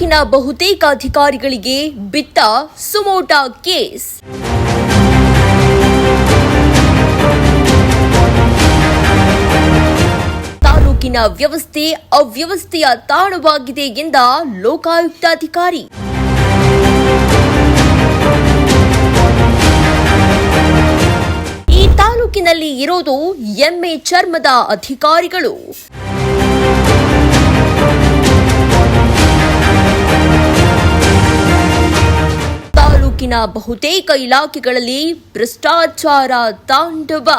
ತಾಲೂಕಿನ ಬಹುತೇಕ ಅಧಿಕಾರಿಗಳಿಗೆ ಬಿತ್ತ ಸುಮೋಟಾ ಕೇಸ್. ತಾಲೂಕಿನ ವ್ಯವಸ್ಥೆ ಅವ್ಯವಸ್ಥೆಯ ತಾಣವಾಗಿದೆ ಎಂದ ಲೋಕಾಯುಕ್ತಾಧಿಕಾರಿ. ಈ ತಾಲೂಕಿನಲ್ಲಿ ಇರೋದು ಎಮ್ಮೆ ಚರ್ಮದ ಅಧಿಕಾರಿಗಳು. ತಾಲೂಕಿನ ಬಹುತೇಕ ಇಲಾಖೆಗಳಲ್ಲಿ ಭ್ರಷ್ಟಾಚಾರ ತಾಂಡವ.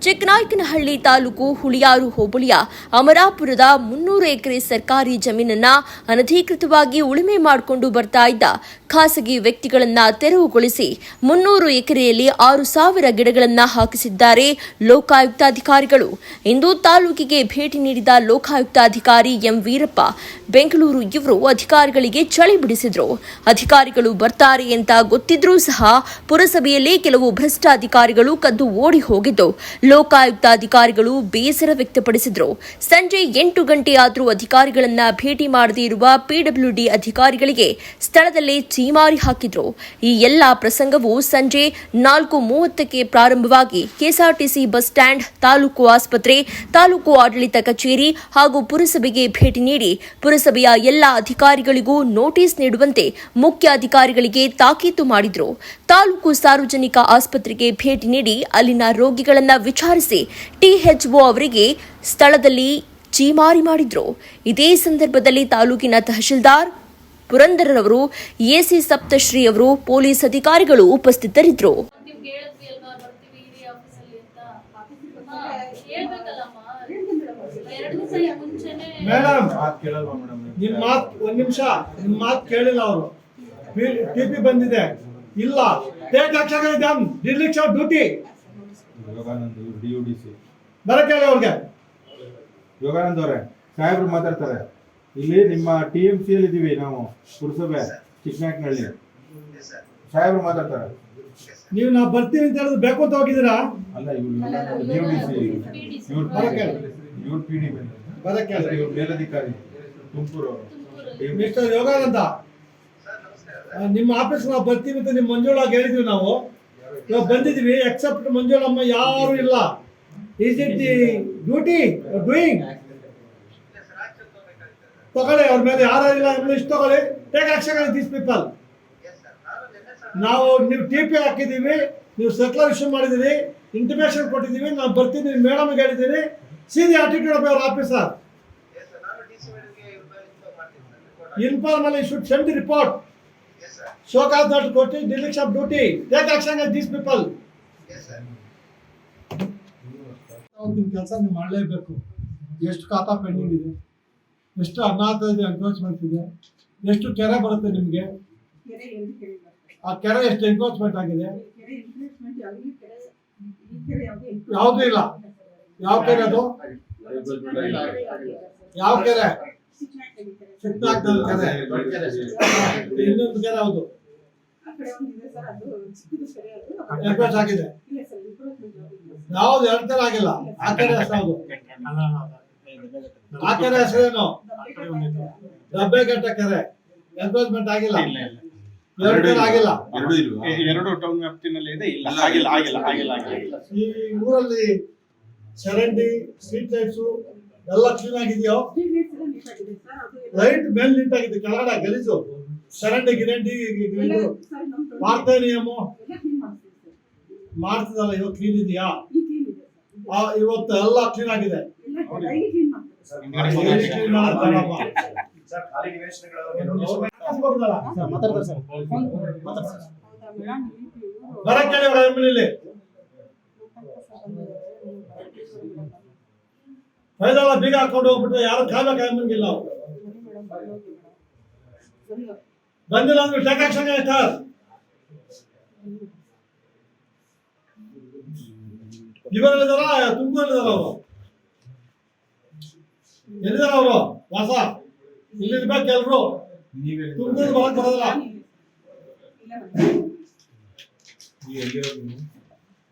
ಚಿಕ್ಕನಾಯಕನಹಳ್ಳಿ ತಾಲೂಕು ಹುಳಿಯಾರು ಹೋಬಳಿಯ ಅಮರಾಪುರದ 300 ಎಕರೆ ಸರ್ಕಾರಿ ಜಮೀನನ್ನ ಅನಧಿಕೃತವಾಗಿ ಉಳುಮೆ ಮಾಡಿಕೊಂಡು ಬರ್ತಾ ಇದ್ದ ಖಾಸಗಿ ವ್ಯಕ್ತಿಗಳನ್ನ ತೆರವುಗೊಳಿಸಿ 300 ಎಕರೆಯಲ್ಲಿ 6,000 ಗಿಡಗಳನ್ನು ಹಾಕಿಸಿದ್ದಾರೆ ಲೋಕಾಯುಕ್ತಾಧಿಕಾರಿಗಳು. ಇಂದು ತಾಲೂಕಿಗೆ ಭೇಟಿ ನೀಡಿದ ಲೋಕಾಯುಕ್ತಾಧಿಕಾರಿ ಎಂ ವೀರಪ್ಪ ಬೆಂಗಳೂರು ಇವರು ಅಧಿಕಾರಿಗಳಿಗೆ ಚಳಿ ಬಿಡಿಸಿದ್ರು. ಅಧಿಕಾರಿಗಳು ಬರ್ತಾರೆ ಅಂತ ಗೊತ್ತಿದ್ರೂ ಸಹ ಪುರಸಭೆಯಲ್ಲಿ ಕೆಲವು ಭ್ರಷ್ಟ ಅಧಿಕಾರಿಗಳು ಕದ್ದು ಓಡಿ ಹೋಗಿದ್ದು ಲೋಕಾಯುಕ್ತಾಧಿಕಾರಿಗಳು ಬೇಸರ ವ್ಯಕ್ತಪಡಿಸಿದ್ರು. ಸಂಜೆ 8 ಗಂಟೆ ಆದರೂ ಅಧಿಕಾರಿಗಳನ್ನ ಭೇಟಿ ಮಾಡದೇ ಇರುವ ಪಿಡಬ್ಲ್ಯೂಡಿ ಅಧಿಕಾರಿಗಳಿಗೆ ಸ್ಥಳದಲ್ಲೇ ಚೀಮಾರಿ ಹಾಕಿದ್ರು. ಈ ಎಲ್ಲಾ ಪ್ರಸಂಗವು ಸಂಜೆ 4:30ಕ್ಕೆ ಪ್ರಾರಂಭವಾಗಿ ಕೆಎಸ್ಆರ್ಟಿಸಿ ಬಸ್ ಸ್ಟ್ಯಾಂಡ್, ತಾಲೂಕು ಆಸ್ಪತ್ರೆ, ತಾಲೂಕು ಆಡಳಿತ ಕಚೇರಿ ಹಾಗೂ ಪುರಸಭೆಗೆ ಭೇಟಿ ನೀಡಿ ಪುರಸಭೆಯ ಎಲ್ಲಾ ಅಧಿಕಾರಿಗಳಿಗೂ ನೋಟಿಸ್ ನೀಡುವಂತೆ ಮುಖ್ಯ ಅಧಿಕಾರಿಗಳಿಗೆ ತಾಕೀತು ಮಾಡಿದ್ರು. ತಾಲೂಕು ಸಾರ್ವಜನಿಕ ಆಸ್ಪತ್ರೆಗೆ ಭೇಟಿ ನೀಡಿ ಅಲ್ಲಿನ ರೋಗಿಗಳನ್ನ ವಿಚಾರಿಸಿ ಟಿಎಚ್ಒ ಅವರಿಗೆ ಸ್ಥಳದಲ್ಲಿ ಚೀಮಾರಿ ಮಾಡಿದ್ರು. ಇದೇ ಸಂದರ್ಭದಲ್ಲಿ ತಾಲೂಕಿನ ತಹಶೀಲ್ದಾರ್ ಪುರಂದರರವರು, ಎಸಿ ಸಪ್ತಶ್ರೀ ಅವರು, ಪೊಲೀಸ್ ಅಧಿಕಾರಿಗಳು ಉಪಸ್ಥಿತರಿದ್ದರು. ಬಂದಿದೆ ಇಲ್ಲ ಡ್ಯೂಟಿ ಬರಕ್ಕೆ ಅವ್ರಿಗೆ ಯೋಗಾನಂದ್ ಅವರೇ ಸಾಹೇಬ್ರು ಮಾತಾಡ್ತಾರೆ. ಇಲ್ಲಿ ನಿಮ್ಮ TMC ಅಲ್ಲಿ ಇದೀವಿ ನಾವು, ಪುರಸಭೆ ಚಿಕ್ಕನಾಯಕನಹಳ್ಳಿ. ಸಾಹೇಬ್ರು ಮಾತಾಡ್ತಾರೆ. ನೀವು ನಾವು ಬರ್ತೀವಿ ಅಂತ ಹೇಳಿದ್ರೆ ಬೇಕು ಅಂತ ಹೋಗಿದ್ದೀರಾ? ಅಲ್ಲ, ಇವ್ರು ಬರಕ್ಕೆ ಮೇಲಧಿಕಾರಿ ತುಮಕೂರು ಮಿಸ್ಟರ್ ಯೋಗಾನಂದ, ನಿಮ್ಮ ಆಫೀಸ್ ನಾವು ಬರ್ತೀವಿ ಅಂತ ನಿಮ್ಮ ಮಂಜುಳಾಗ ಹೇಳಿದ್ವಿ. ನಾವು ಇವಾಗ ಬಂದಿದ್ವಿ, ಎಕ್ಸೆಪ್ಟ್ ಮಂಜುಳಮ್ಮ ಯಾರು ಇಲ್ಲ. Is it the duty doing? ತಗೊಳ್ಳಿ, ಅವ್ರ ಮೇಲೆ ಯಾರು ಇಲ್ಲ ಇಷ್ಟು ತಗೊಳ್ಳಿ. Take action on these people. ನಾವು ನೀವು TP ಹಾಕಿದ್ದೀವಿ, ನೀವು ಸರ್ಕ್ಯುಲರ್ ಇಶ್ಯೂ ಮಾಡಿದ್ದೀರಿ, ಇಂಟಿಮೇಷನ್ ಕೊಟ್ಟಿದ್ದೀವಿ, ನಾನು ಬರ್ತೀನಿ ಮೇಡಮ್ಗೆ ಹೇಳಿದ್ದೀನಿ. See the attitude of your officer. Informally you should send the report. Show cause not ಕೊಟ್ಟು dereliction of duty. Take action on these people. ನಿಮ್ಮ ಕೆಲಸ ನೀವು ಮಾಡಲೇಬೇಕು. ಎಷ್ಟು ಖಾತಾ ಪೆಂಡಿಂಗ್ ಇದೆ, ಎಷ್ಟು ಅನಾಥ ಇದೆ, ಎನ್ಕ್ರೋಚ್ಮೆಂಟ್ ಇದೆ, ಎಷ್ಟು ಕೆರೆ ಬರುತ್ತೆ ನಿಮಗೆ, ಆ ಕೆರೆ ಎಷ್ಟು ಎನ್ಕ್ರೋಚ್ಮೆಂಟ್ ಆಗಿದೆ, ಯಾವುದೂ ಇಲ್ಲ. ಯಾವ ಕೆರೆ ಅದು? ಯಾವ ಕೆರೆ? ಚಿಕ್ಕನಾಯಕನಹಳ್ಳಿ ಕೆರೆ. ಇನ್ನೊಂದು ಕೆರೆ ಯಾವುದು ಎನ್ಕ್ರೋಚ್ ಆಗಿದೆ? ಯಾವ್ದು ಎರಡು ಕೆರೆ ಆಗಿಲ್ಲ. ಆ ಕೆರೆ ಹೆಸರು ಯಾವುದು? ಆ ಕೆರೆ ಹೆಸರೇನು? ದಬ್ಬೆಘಟ್ಟ ಕೆರೆ. ಎನ್ಕ್ರೋಚ್ಮೆಂಟ್ ಆಗಿಲ್ಲ. ಎರಡು ಕೆರೆ ಆಗಿಲ್ಲ. ಎರಡು ಟೌನ್ ವ್ಯಾಪ್ತಿನಲ್ಲಿ ಇದೆ. ಇಲ್ಲ, ಆಗಿಲ್ಲ. ಈ ಊರಲ್ಲಿ ಚರಂಡಿ, ಸ್ಟ್ರೀಟ್ ಲೈಟ್ಸು ಎಲ್ಲ ಕ್ಲೀನ್ ಆಗಿದೆಯೋ? ಲೈಟ್ ಮೇಲ್ ನೀಟ್ ಆಗಿದೆ, ಕೆಳಗಡೆ ಗಲೀಜು. ಚರಂಡಿ ಗಿರಂಡಿ ಮಾಡ್ತಾ ನಿಯಮ ಮಾಡ್ತಿದಲ್ಲ, ಇವಾಗ ಕ್ಲೀನ್ ಇದೆಯಾ? ಇವತ್ತು ಎಲ್ಲ ಕ್ಲೀನ್ ಆಗಿದೆ. ಬರಕ್ಕೆ ಹೇಳಿ ಫೈದಲ್ಲ, ಬೀಗ ಹಾಕೊಂಡು ಹೋಗ್ಬಿಟ್ರೆ ಯಾರು ಕಾಯ್ಬೇಕಂಗಿಲ್ಲ. ಬಂದಿಲ್ಲ ಅಂದ್ರೆ ಟೇಕ್ ಆಕ್ಷನ್ ಸರ್. ಇವರಲ್ಲಿದಾರ, ತುಮಕೂರಲ್ಲಿದಾರ ಅವರು. ಎಲ್ಲಿದಾರ ಅವರು? ವಾಸ ಇಲ್ಲಿರ್ಬೇಕು ಎಲ್ರು. ತುಮಕೂರು ಬರಕ್ ಬರೋದಿಲ್ಲ.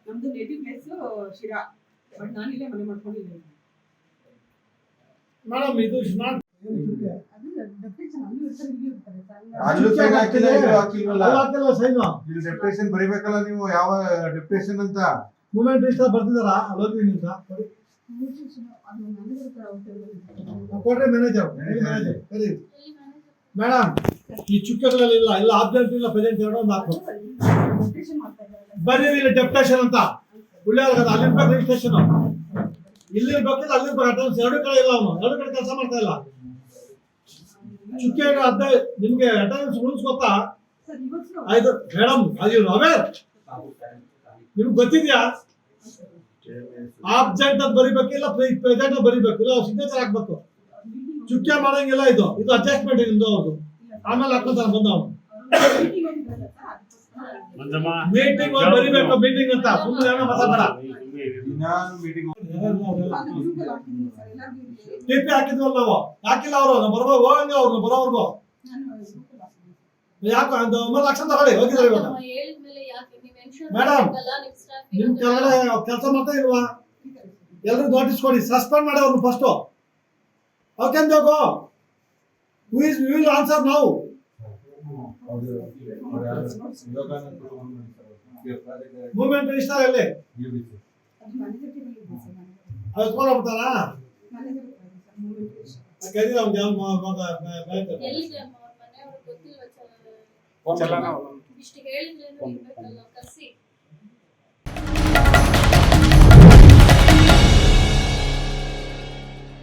ನಮ್ದು ನೇಟಿವ್ ಪ್ಲೇಸ್ ಶಿರಾ. ಬಟ್ ನಾನಿಲ್ಲೇ ಮನೆ ಮಾಡ್ಕೊಂಡಿಲ್ಲ. ಮೇಡಮ್ ಇದು ನಾಟ್ ಅಲ್ಲೂ ಸೈನ್ ಹಾಕಿಲ್ಲ, ಇಲ್ಲೂ ಹಾಕಿಲ್ವಲ್ಲ. ಹಾಕಿಲ್ಲ ಸೈನು. ಇಲ್ಲಿ ಡೆಪ್ಯುಟೇಷನ್ ಬರಿಬೇಕಲ್ಲ ನೀವು, ಯಾವ ಡೆಪ್ಯುಟೇಷನ್ ಅಂತ. ಮೂಮೆಂಟ್ ರಿಜಿಸ್ಟರ್ ಬರ್ತಿದಾರಾ ಅಲ್ಲೋಗಿ ನಿಂತ ಕೊಡ್ರಿ ಮ್ಯಾನೇಜರ್ ಸರಿ ಮೇಡಮ್. ಈ ಚುಕ್ಕೆಗಳಲ್ಲಿ ಇಲ್ಲ ಇಲ್ಲ ಆಬ್ಸೆಂಟ್ ಇಲ್ಲ ಪ್ರೆಸೆಂಟ್ ಎರಡು ಒಂದು ಹಾಕು ಬರೀರಿ ಇಲ್ಲಿ ಡೆಪ್ಯುಟೇಷನ್ ಅಂತ ಒಳ್ಳೆ ಅಲ್ಲಿರ್ಬೇಕು ರಿಜಿಸ್ಟ್ರೇಷನ್ ಇಲ್ಲಿರ್ಬೇಕಿಲ್ಲ ಅಲ್ಲಿರ್ಬೇಕು ಅಟೆಂಡೆನ್ಸ್ ಎರಡು ಕಡೆ ಇಲ್ಲ ಅವನು ಎರಡು ಕಡೆ ಕೆಲಸ ಮಾಡ್ತಾ ಇಲ್ಲ. ಚುಕ್ಕೆ ಅದ ನಿಮ್ಗೆ ಅಟೆಂಡೆನ್ಸ್ ರೂಲ್ಸ್ ಗೊತ್ತಾ? ಆಯ್ತು ಮೇಡಮ್ ಅದು ಅವೇರ್ ನಿಮ್ಗೆ ಗೊತ್ತಿದ್ಯಾ? ಆಬ್ಸೆಂಟ್ ಅಂತ ಬರಿಬೇಕಿಲ್ಲ ಪ್ರೆಸೆಂಟ್ ಅಂತ ಬರಿಬೇಕು ಇಲ್ಲ ಸಿಗ್ನೇಚರ್ ಹಾಕ್ಬೇಕು. ಚುಕ್ಕೆ ಮಾಡಂಗಿಲ್ಲ ಇದು ಇದು ಅಡ್ಜಸ್ಟ್ಮೆಂಟ್ ನಿಮ್ದು ಅವ್ರದ್ದು. ಆಮೇಲೆ ಹಾಕೋತಾನೆ ಬಂದವನು ಮೀಟಿಂಗ್ ಬರಿಬೇಕು ಮೀಟಿಂಗ್ ಅಂತ ಸುಮ್ಮನೆ ಏನೋ ಮಾತಾಡ ಮೀಟಿಂಗ್ ಟಿಪಿ ಹಾಕಿದ್ವಲ್ಲ ನಾವು ಹಾಕಿಲ್ಲ ಅವರು ಬರ್ಬೋದು ಹೋಗಂಗೆ ಅವ್ರನ್ನ ಬರೋವರ್ಗು ಯಾಕೆ ಅಂತ ಒಮ್ಮೆ ಲಕ್ಷ ತಗೊಳ್ಳಿ ಹೋಗಿದ್ರೆ ಇವಾಗ ಮೇಡಮ್ ನಿಮ್ ಕೆಳಗಡೆ ಕೆಲಸ ಮಾಡ್ತಾ ಇಲ್ವಾ? ಎಲ್ರು ನೋಟಿಸ್ ಕೊಡಿ ಸಸ್ಪೆಂಡ್ ಮಾಡಿ ಅವ್ರನ್ನ first okay go will answer ನಾವು. ಮೂವ್ಮೆಂಟ್ ರಿಜಿಸ್ಟರ್ ಎಲ್ಲಿ ಅದು ಬಿಡ್ತಾರಾ? ಕರೀರಿ ಅವ್ನು ಚಲನ ಇಷ್ಟು ಹೇಳಿದ್ರೇನು ಇರ್ಬೇಕಲ್ಲ ಕರ್ಸಿ